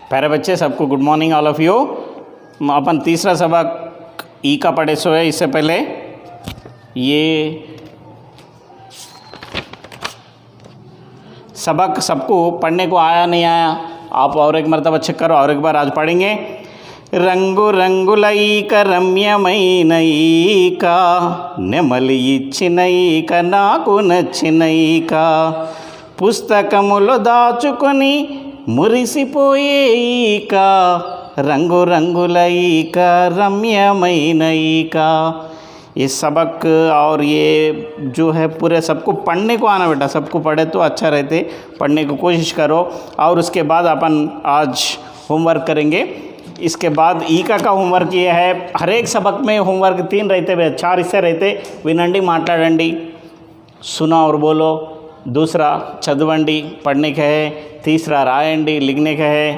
प्यारे बच्चे, सबको good morning all of you. अपन तीसरा सबक ई का पढ़े सो है। इससे पहले ये सबक सबको पढ़ने को आया नहीं आया, आप और एक मरतबा चेक करो। और एक बार आज पढ़ेंगे। రంగు రంగులైక రమ్యమైనైక నెమలి ఇచ్చినైక నాకు నచ్చినైక పుస్తకములో దాచుకొని మురిసిపోయేయిక రంగు రంగులైక రమ్యమైనైక। ये सबक और ये जो है पूरे सबको पढ़ने को आना बेटा, सबको पढ़े तो अच्छा रहते, पढ़ने की कोशिश करो। और उसके बाद अपन आज होमवर्क करेंगे। इसके बाद ई का होमवर्क ये है, हर एक सबक में होमवर्क 3 रहते, 4 हिस्से रहते। विनंडी माట్లాడండి, सुना और बोलो। दूसरा चदवंडी, पढ़ने का है। तीसरा रायंडी, लिखने का है।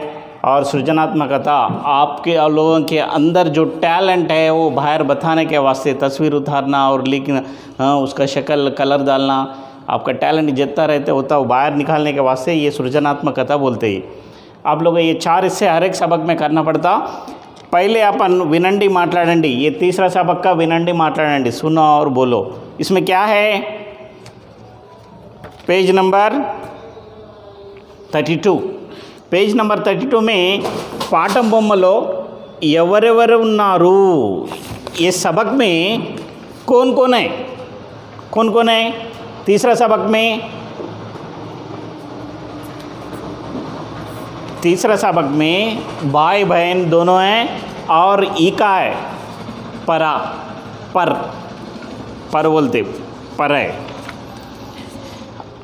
और सृजनात्मकता, आपके और लोगों के अंदर जो टैलेंट है वो बाहर बताने के वास्ते तस्वीर उतारना और लिखना, उसका शक्ल कलर डालना, आपका टैलेंट जितना रहता होता वो बाहर निकालने के वास्ते ये सृजनात्मकता बोलते हैं। आप लोग ये 4 हिस्से हर एक सबक में करना पड़ता। पहले अपन विनंडी माట్లాడండి, ये तीसरा सबक का विनंडी माట్లాడండి, सुनो और बोलो। इसमें क्या है, पेज नंबर 32। पेज नंबर 32 में పాఠం బొమ్మలో ఎవరెవరు ఉన్నారు, ये सबक में कौन कौन है, कौन कौन है। तीसरा सबक में, तीसरा सबक में भाई बहन दोनों हैं और ई का है परा, पर बोलते पर है।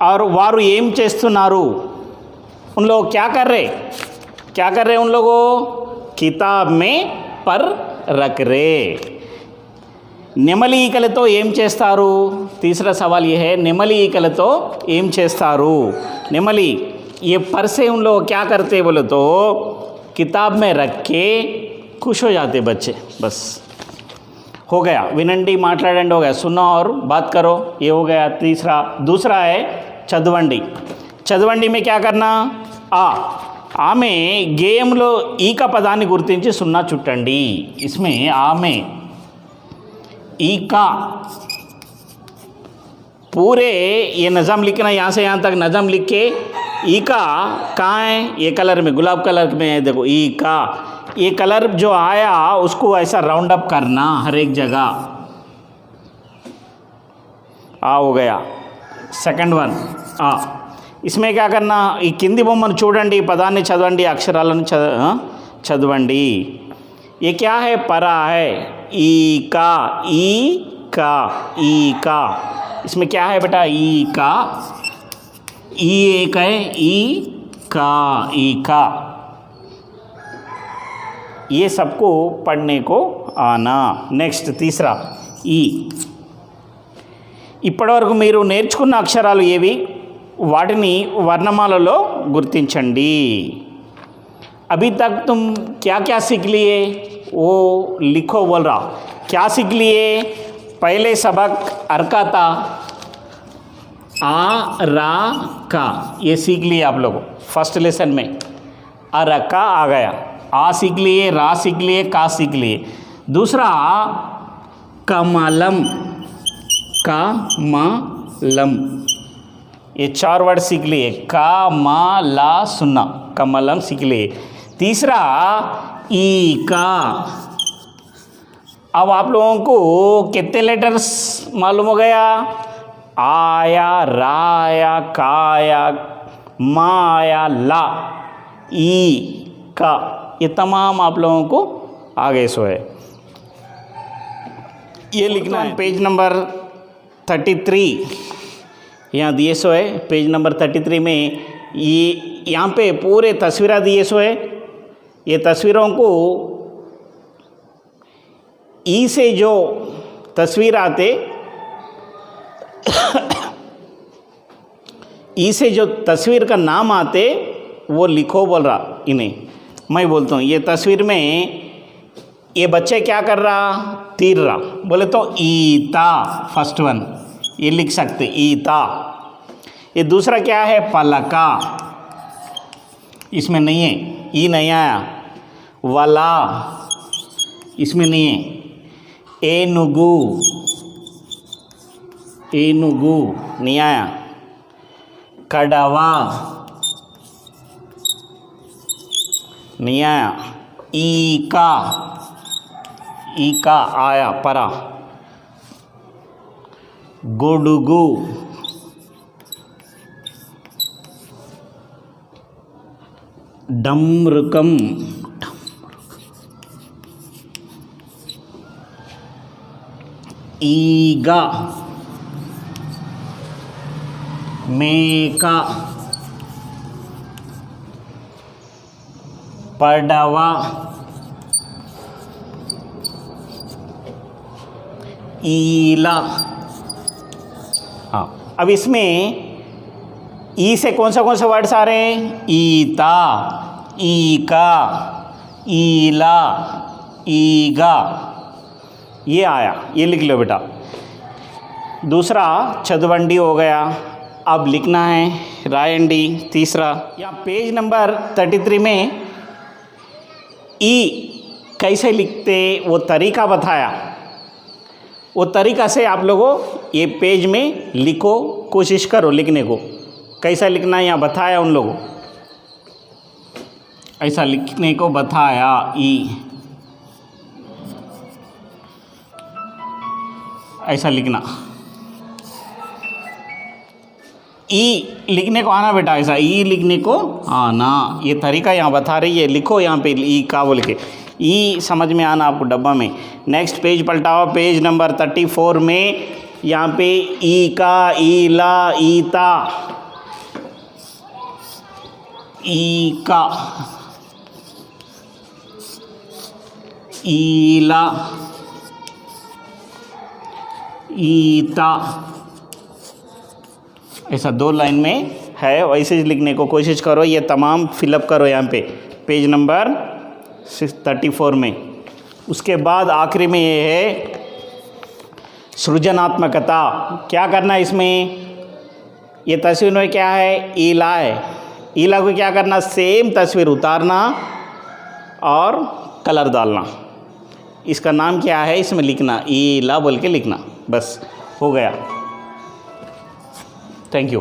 और वारू ఏం చేస్తున్నారు, उन लोग क्या कर रहे उन लोगों, किताब में पर रख रहे। నెమలి ఈకలతో ఏం చేస్తారు, तीसरा सवाल ये है, నెమలి ఈకలతో ఏం చేస్తారు। నెమలి ये पर से उन लोग क्या करते बोले तो किताब में रख के खुश हो जाते बच्चे। बस हो गया, विनंडी माట్లాడండి हो गया, सुनो और बात करो, ये हो गया तीसरा। दूसरा है చదవండి। చదవండి में क्या करना, ఆమె గేయంలో ఈ का పదాన్ని గుర్తించి సున్నా చుట్టండి। इसमें ఆమె ई का पूरे ये नज़म लिखना, यहाँ से यहाँ तक नज़म लिख के ई का कहाँ है, ये कलर में, गुलाब कलर में है, देखो ई का ये कलर जो आया उसको ऐसा राउंड अप करना हर एक जगह। हो गया सेकंड वन। इसमें क्या करना, ఈ కింది బొమ్మను చూడండి, పదాన్ని చదవండి, అక్షరాలను చదవండి। ये क्या है, परा है, ई का, ई का, ई का। इसमें क्या है बेटा, ई का, ई एक है, ई का। ये सबको पढ़ने को आना। नेक्स्ट तीसरा ఈ। ఇప్పటివరకు మీరు నేర్చుకున్న అక్షరాలు ఏవి, వాటిని వర్ణమాలలో గుర్తించండి। अभी तक तुम क्या क्या सीख लिए वो लिखो बोल रहा। क्या सीख लिए, पहले सबक अर का था, आ रा का, ये सीख लिए आप लोग फर्स्ट लेसन में। अर का आ गया, आ सीख लिए, रा सीख लिए, का सीख लिए। दूसरा कमलम, कमलम, ये 4 वर्ड सीख लिए, का मा ला सुना, कमलम सीख लिए। तीसरा ई का। अब आप लोगों को कितने लेटर्स मालूम हो गया, आया, राया, काया, माया, ला, ई का, ये तमाम आप लोगों को आगे सो है। ये लिखना है पेज नंबर 33, यहाँ दिए सो है। पेज नंबर 33 में ये यहाँ पे पूरे तस्वीरें दिए सो है। ये तस्वीरों को ई से जो तस्वीर आते ई से जो तस्वीर का नाम आते वो लिखो बोल रहा इन्हें। मैं बोलता हूँ ये तस्वीर में ये बच्चे क्या कर रहा, तीर रहा, बोले तो ईता फर्स्ट वन, ये लिख सकते ईता। ये दूसरा क्या है, पलका, इसमें नहीं है, ई नहीं आया। वाला इसमें नहीं है। एनुगु, एनुगु नहीं आया। कड़वा नहीं आया। ईका, ईका आया परा। गुडुगु, डमरुकम, ईगा, मेका, पड़वा, ईला। हाँ, अब इसमें ई से कौन सा वर्ड्स आ रहे हैं? ईता, ईका, ईला, ईगा, ये आया, ये लिख लो बेटा। दूसरा छदवंडी हो गया। अब लिखना है रायंडी तीसरा। यहाँ पेज नंबर 33 में ई कैसे लिखते वो तरीका बताया। वो तरीका से आप लोगों ये पेज में लिखो, कोशिश करो लिखने को। कैसा लिखना है यहाँ बताया उन लोगों, ऐसा लिखने को बताया। ई ऐसा लिखना, ई लिखने को आना बेटा, ऐसा ई लिखने को आना। ये तरीका यहाँ बता रही है, लिखो यहाँ पे ई का बोल के, ई समझ में आना आपको डब्बा में। नेक्स्ट पेज पलटाओ, पेज नंबर 34 में यहाँ पे ई का, ईला, ईता, ईका, ईला, ईता, ऐसा 2 लाइन में है, वैसे लिखने को कोशिश करो। ये तमाम फिलअप करो यहाँ पे पेज नंबर 34 में। उसके बाद आखिरी में ये है सृजनात्मकता। क्या करना है इसमें? ये तस्वीर में क्या है? ईला है। ईला को क्या करना? सेम तस्वीर उतारना और कलर डालना। इसका नाम क्या है इसमें लिखना, ईला बोल के लिखना, बस हो गया। Thank you.